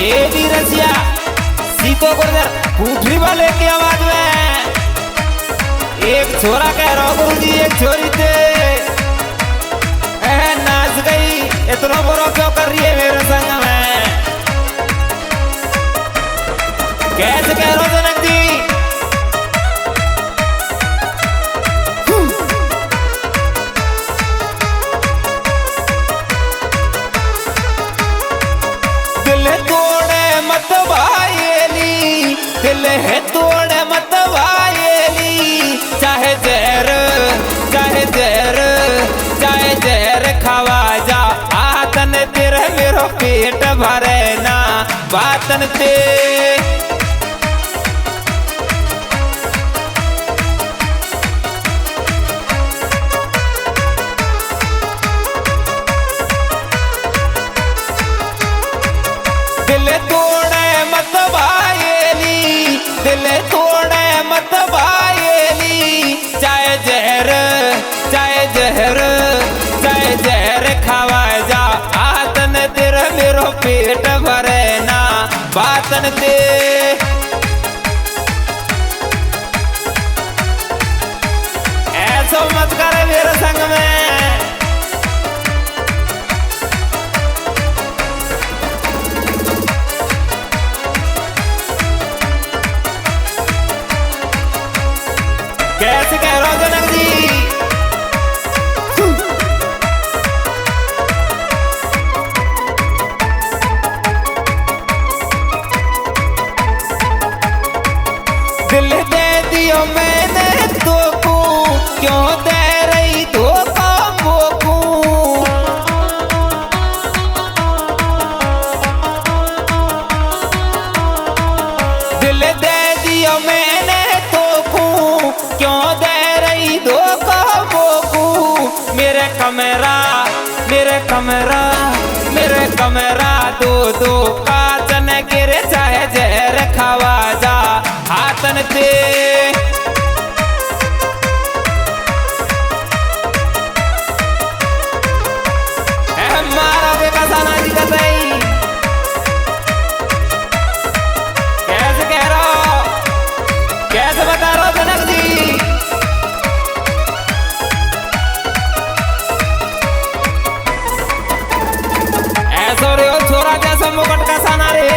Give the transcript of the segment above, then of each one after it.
ये भी रसिया सीतो गुर्जर पूछी वाले की आवाज में एक छोरा कह रहा गुरुजी एक छोरी थे नाच गई इतना बुरा क्यों कर रही है मेरे संग में कैसे कह रहा जनक जी दिल है तोड़ मत वायली चाहे जहर चाहे जहर चाहे जहर खावा जा आतन तेरे मेरो पेट भरे ना बातन ते दिल तोड़े मत दिल तोड़े मत वायली चाहे जहर चाहे जहर चाहे जहर खावा जा आतन तेरे मेरो पेट भरे ना बातन ते ऐसा मत करे मेरे संग में कैसे कह रहा हूं जनक जी दिल दे दियो मैंने तो को क्यों दे रही धोखा मोकू दिल दे दियो मैंने क्यों दे रही धोखा मोकू मेरे कमरा मेरे कमरा मेरे कमरा दो दो काचन गिरे चाहे जहर खावा जा हाथन ते मारा बेका साना जी का सही कैसे कह रहा हो कैसे बता रहा हो जनक जी ऐसा रे छोरा जैसा मुकुट का साना रे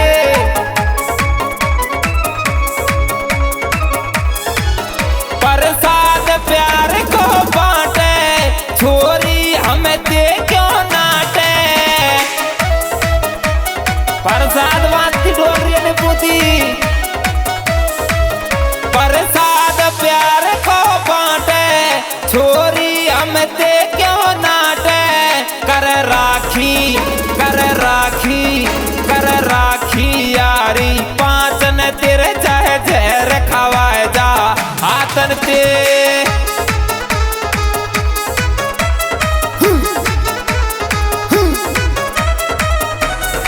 प्रसाद प्यार को बांटे छोरी हमें दे क्यों नाटे प्रसाद बांटती डोरी ने पूती प्रसाद प्यार को बांटे छोरी हमें दे क्यों नाटे कर राखी यारी पांचन तेरे चाहे जहर खवाए जा हाथन ते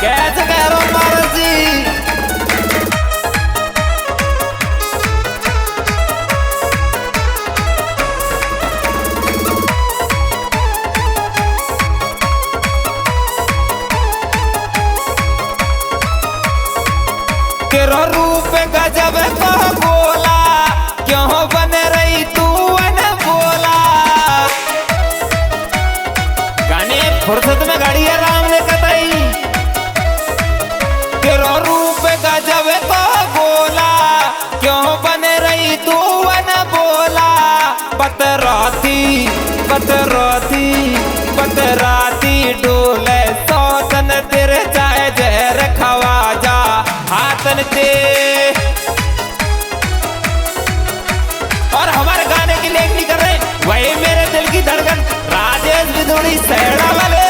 कैसे कह रहा हूं महाराज जी तेरा रूप गजब का बोला क्यों बन रही तू बोला गाने फुर्सत में गाड़ी है राम ने कतई तेरा रूप गजब का बोला क्यों बन रही तू बोला बतराती बतराती बतराती डोले सौतन तेरे चाहे जहर खवा जा हाथन ते और हमारे गाने की लेख नहीं कर रहे वही मेरे दिल की धड़कन राजेश विदुड़ी सहड़ा वाले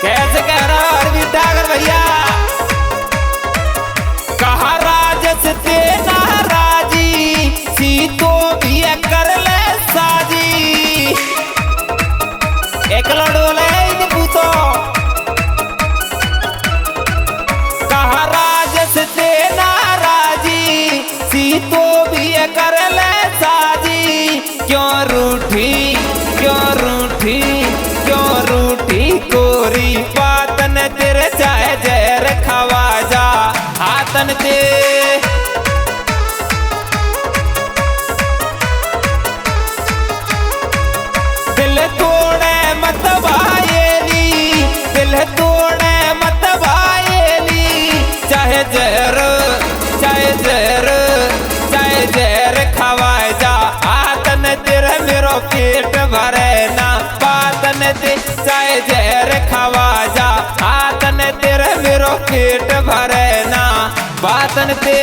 कैसे कह रहा अरविंद डागर भैया कहा राजस ते नाराजी सीतो भी कर ले साजी एक लड़ो क्यों रूठी क्यों रूठी क्यों रूठी कोरी बातन तेरे चाहे जहर खवा जा हाथन ते दिल तोड़े मत भायेली दिल तोड़े मत भायेली चाहे जहर चाहे जहर चाहे जहर खवाए जा हाथन तेरे मेरो पेट भरे ना बातन ते चाहे जहर खवा जा हाथन तेरे मेरो पेट भरे ना बातन ते